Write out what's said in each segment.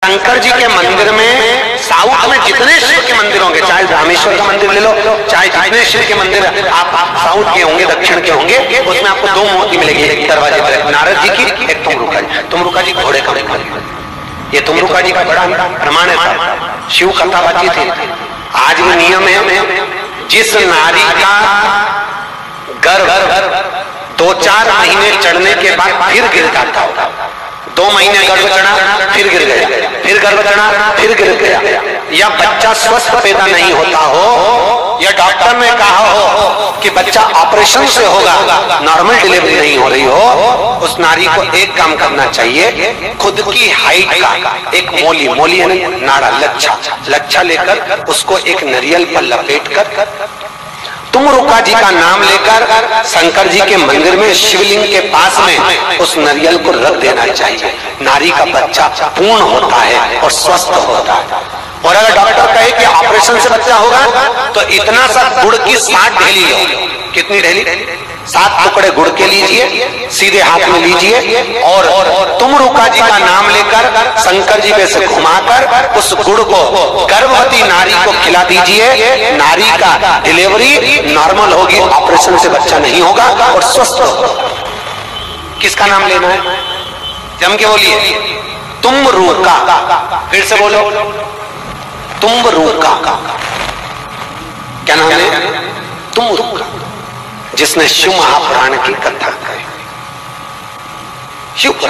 शंकर जी के मंदिर में साउथ में जितने शिव के मंदिर होंगे, चाहे रामेश्वर का मंदिर ले लो, चाहे जितने शिव के मंदिर आप साउथ के होंगे, दक्षिण के होंगे, उसमें आपको दो मूर्ति मिलेगी, एक दरवाजे पर नारद जी की, एक तुमरुका जी। तुमरुका जी घोड़े का बल, ये तुमरुका जी का बड़ा प्रमाण है। शिव कथा बाजी थी। आज भी नियम है, जिस नारी का गर्भ 2-4 महीने चढ़ने के बाद फिर गिर जाता होगा, 2 महीने गर्भ चढ़ा फिर गिर गया, फिर गर्भ चढ़ा फिर गिर गया, या बच्चा स्वस्थ पैदा नहीं होता हो, या डॉक्टर ने कहा हो कि बच्चा ऑपरेशन से होगा, नॉर्मल डिलीवरी नहीं हो रही हो, उस नारी को एक काम करना चाहिए, खुद की हाइट का एक मोली है नाड़ा, लच्छा लेकर उसको एक नारियल पर लपेट कर तुमरुका जी का नाम लेकर शंकर जी के मंदिर में शिवलिंग के पास में उस नारियल को रख देना चाहिए। नारी का बच्चा पूर्ण होता है और स्वस्थ होता है। और अगर डॉक्टर कहे कि ऑपरेशन से बच्चा होगा तो इतना सा गुड़ की 60 ढेली लो। कितनी ढेली? 7 टुकड़े गुड़ के लीजिए, सीधे हाथ में लीजिए और तुमरुका जी का नाम लेकर शंकर जी पे से घुमाकर उस गुड़ को गर्भवती नारी को खिला दीजिए। नारी का डिलीवरी नॉर्मल होगी, ऑपरेशन से बच्चा नहीं होगा और स्वस्थ होगा। किसका नाम लेना है? जम के बोलिए, तुमरुका। फिर से बोलो, तुमरुका। क्या नाम है? तुमरुका, जिसने शिव महापुराण की कथा कही। शिव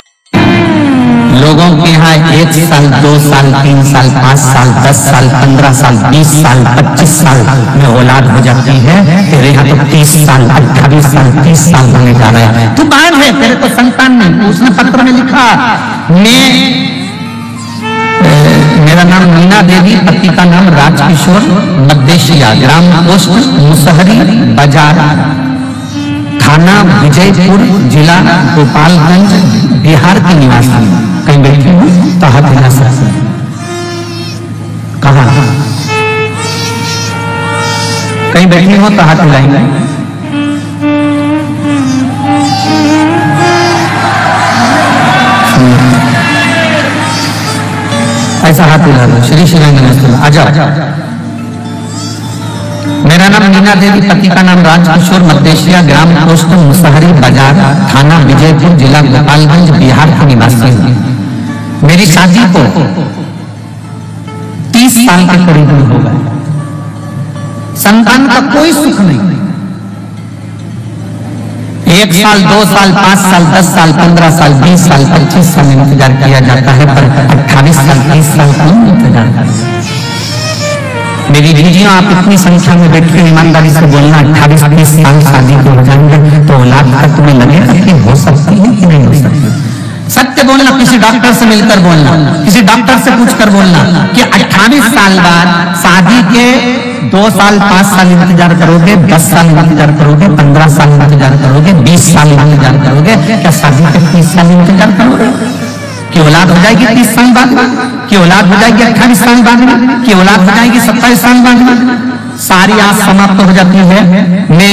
लोगों के यहाँ 1 साल, 2 साल, 3 साल, 5 साल, 10 साल, 15 साल, 20 साल, 25 साल में औलाद हो जाती है। तेरे यहाँ तो 30 साल, 28 साल, 30 साल होने जा रहे हैं। तू बाहर है, तेरे को संतान नहीं। उसने पत्र में लिखा, मेरा नाम मीना देवी, पति का नाम राजकिशोर, मध्देशिया, ग्राम पोस्ट मुसहरी बाजार, थाना विजयपुर, जिला गोपालगंज, बिहार की निवासी। कहीं बैठी हूँ तो हाथ हिला सकते। कहाँ? कहीं बैठी हो तो हाथ हिलाएंगे। ऐसा हाथ हिला दो। श्री श्री नमस्ते। आ जाओ। मेरा नाम मीना देवी, पति का नाम राजकिशोर, मध्देशिया, ग्राम पोस्ट मुसहरी बाजार, थाना विजयपुर, जिला गोपालगंज, बिहार की निवासी हूँ। मेरी शादी को 30 साल के करीब हो गए। संतान का कोई सुख नहीं। 1 साल, 2 साल, 5 साल, 10 साल, 15 साल, 20 साल, 25 साल इंतजार किया जाता है, पर 28 साल, 30 साल कौन इंतजार करता है? मेरी दीजियों, आप इतनी संख्या में बैठ के ईमानदारी से बोलना, 28-30 साल शादी को हो जाएंगे तो औलाद का तुम्हें लगेगा कि हो सकती है कि नहीं हो सकती? सत्य बोलना, किसी डॉक्टर से मिलकर बोलना, किसी डॉक्टर से पूछकर बोलना कि 28 साल बाद शादी के 2 साल, 5 साल इंतजार करोगे, 10 साल इंतजार करोगे, 15 साल इंतजार करोगे, 20 साल इंतजार करोगे, क्या शादी के 30 साल इंतजार करोगे? कि औलाद हो जाएगी 30 साल बाद, कि औलाद हो जाएगी 28 साल बाद में, कि औलाद हो जाएगी 27 साल बाद में? सारी आस समाप्त हो जाती है। मैं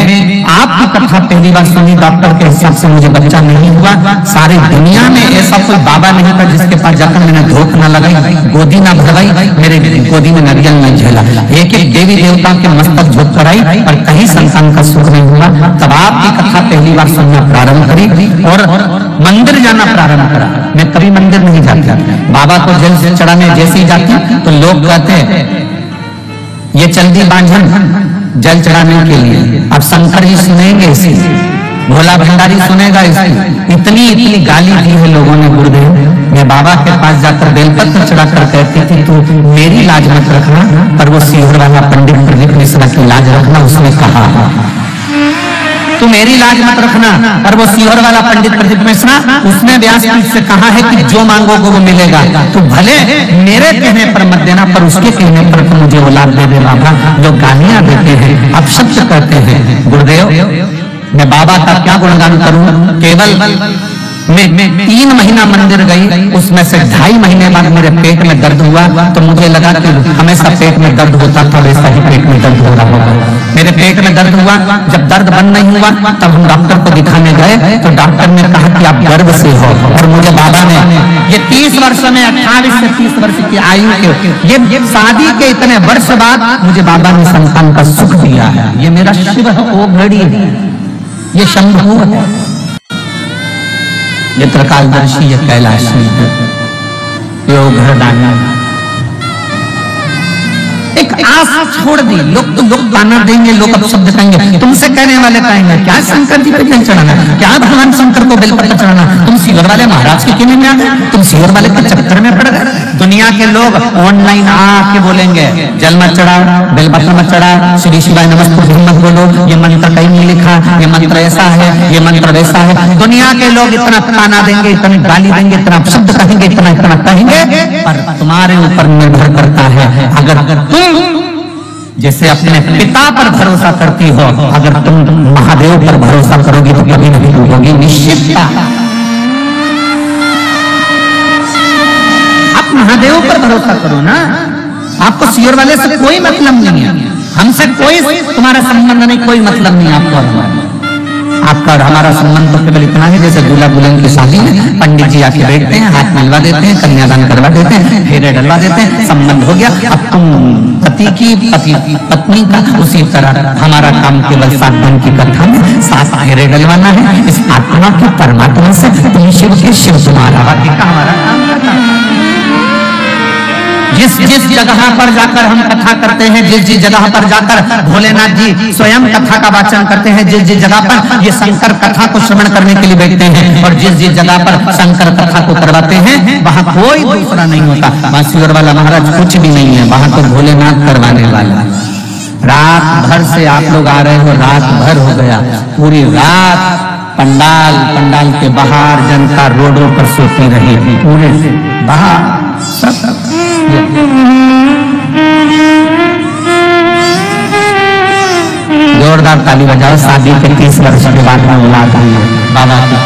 आपकी कथा पहली बार सुनी, डॉक्टर के हिसाब से मुझे बच्चा नहीं हुआ। सारी दुनिया में ऐसा कोई बाबा नहीं था जिसके पास जाकर मैंने धोख न लगाई, गोदी ना भरवाई, मेरे गोदी में नारियल नहीं झेला। एक देवी देवता के मस्तक झोंक कर आई और कहीं संतान का सुख नहीं हुआ। तब आपकी कथा पहली बार सुनना प्रारंभ करी और मंदिर जाना प्रारंभ करा। मैं कभी मंदिर नहीं जाती, बाबा को जल चढ़ाने जैसे ही जाती तो लोग कहते ये चंदी बांझन जल चढ़ाने के लिए। अब शंकर जी सुनेंगे इसे, भोला भंडारी सुनेगा इसे। इतनी गाली दी है लोगों ने गुरुदेव। मैं बाबा के पास जाकर बेलपत्र चढ़ाकर कहती थी तू मेरी लाज मत रखना, पर वो सीहोर वाला पंडित प्रदीप मिश्रा की लाज रखना। उसने कहा तू मेरी लाज मत रखना, पर वो सीहोर वाला पंडित प्रदीप मिश्रा, उसने व्यासपीठ से कहा है कि जो मांगोगे वो मिलेगा। तो भले मेरे कहने पर मत देना, पर उसके कहने पर तो मुझे औलाद दे दे बाबा। जो गालियां देते हैं, अपशब्द कहते हैं, गुरुदेव मैं बाबा का क्या गुणगान करूं? केवल मैं 3 महीना मंदिर गई, उसमें से 2.5 महीने बाद मेरे पेट में दर्द हुआ, तो मुझे लगा कि हमेशा पेट में दर्द होता था, वैसा ही पेट में दर्द हो रहा होगा। मेरे पेट में दर्द हुआ, जब दर्द बंद नहीं हुआ तब हम डॉक्टर को दिखाने गए, तो डॉक्टर ने कहा कि आप गर्भ से हो। और मुझे बाबा ने ये 30 वर्ष में 28 से 30 वर्ष की आयु के ये शादी के इतने वर्ष बाद मुझे बाबा ने संतान का सुख दिया है। ये मेरा शिव है, वो घड़ी है, ये शंभु है, ये त्रिकालदर्शी, ये कैलाशी है, ये घरदानी। एक आस छोड़ दी, लोग ताना देंगे, लोग अब शब्द कहेंगे, तुमसे कहने वाले कहेंगे क्या शंकर जी पे जल चढ़ाना, क्या भगवान शंकर को बेलपत्र चढ़ाना, तुम सीवर वाले महाराज के किले में आ गए, तुम सीवर वाले के चक्कर में पड़ गए। दुनिया के लोग ऑनलाइन आके बोलेंगे जल मत चढ़ाओ, बेलपत्र मत चढ़ाओ, श्री शिवाय नमस्ते मत बोलो, ये मंत्र कहीं नहीं लिखा, ये मंत्र ऐसा है, ये मंत्र वैसा है। दुनिया के लोग इतना ताना देंगे, इतनी गाली देंगे, इतना शब्द कहेंगे, इतना कहेंगे, पर तुम्हारे ऊपर निर्भर करता है। अगर तुम जैसे अपने पिता पर भरोसा करती हो, अगर तुम महादेव पर भरोसा करोगी तो कभी नहीं होगी निश्चितता। आप महादेव पर भरोसा करो ना, आपको सीवर वाले से कोई मतलब नहीं है, हमसे कोई तुम्हारा संबंध नहीं, कोई मतलब नहीं आपको। आपका और हमारा संबंध तो केवल इतना है, जैसे दूल्हा दुल्हन की शादी में पंडित जी आके बैठते हैं, हाथ मिलवा देते हैं, कन्यादान करवा देते हैं, फेरे डलवा देते हैं, संबंध हो गया। अब तुम पति की पत्नी का, उसी तरह हमारा काम केवल 7 दिन की कथा में 7 फेरे डलवाना है। इस आत्मा की परमात्मा से, तुम शिव के शिव तुम्हारा, बाकी का हमारा काम करता है। जिस जगह पर जाकर हम कथा करते हैं, जिस जगह पर जाकर भोलेनाथ जी स्वयं कथा का वाचन करते हैं, जिस जगह पर ये शंकर कथा को श्रवण करने के लिए बैठते हैं, और जिस जगह पर शंकर कथा को करवाते हैं, वहां कोई दूसरा नहीं होता। वहां शिवर वाला महाराज कुछ भी नहीं है, वहां तो भोलेनाथ करवाने वाला। रात भर से आप लोग आ रहे हो, रात भर हो गया, पूरी रात पंडाल के बाहर जनता रोडों पर सोती रही, पूरे बाहर सब। जोरदार ताली बजाओ, शादी के 30 वर्ष के बाद में औलाद हुई है बाबा की।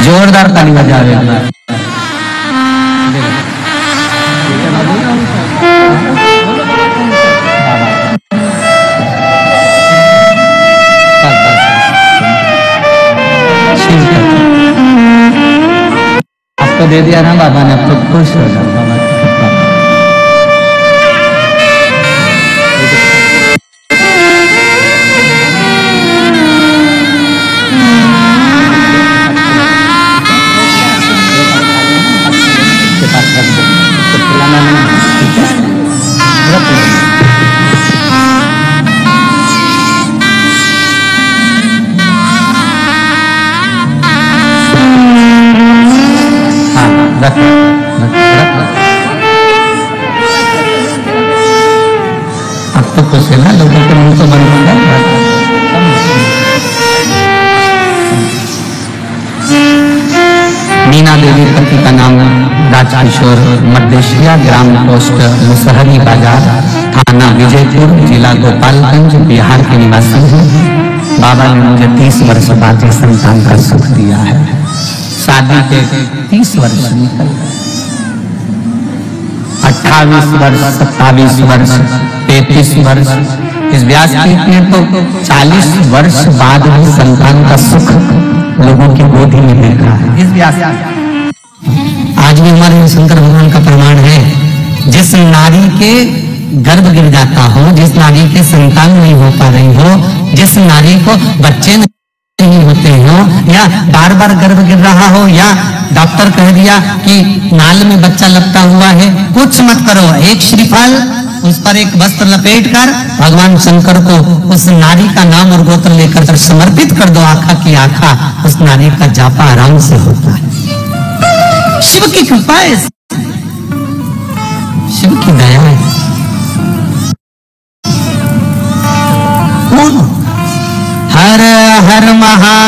जोरदार ताली बजा रहे हैं। आपको दे दिया ना बाबा ने, अब तो खुश हो जाओ बाबा। अब तो खुश है ना, लोगों के मुंह तो बंद हो गया। मीना देवी पति का नाम राजकिशोर, मध्य ग्राम पोस्ट मुसहरी बाजार, थाना विजयपुर, जिला गोपालगंज, बिहार के निवासी हैं। बाबा ने मुझे 30 वर्ष बाद संतान का सुख दिया है। शादी के 30 वर्ष निकल गए, 28 वर्ष, 27 वर्ष, 33 वर्ष। इस व्यासपीठ ने तो 40 वर्ष बाद भी संतान का सुख लोगों की गोदी में देखा है। इस व्यास आज भी हमारे शंकर भगवान का प्रमाण है, जिस नारी के गर्भ गिर जाता हो, जिस नारी के संतान नहीं हो पा रही हो, जिस नारी को बच्चे नहीं होते हो, या बार बार गर्भ गिर रहा हो, या डॉक्टर कह दिया कि नाल में बच्चा लगता हुआ है, कुछ मत करो, एक श्रीफल उस पर एक वस्त्र लपेट कर भगवान शंकर को उस नारी का नाम और गोत्र लेकर समर्पित कर दो। आखा की आखा उस नारी का जापा आराम से होता है। शिव की कृपा है, शिव की दया है। हर हर महादेव।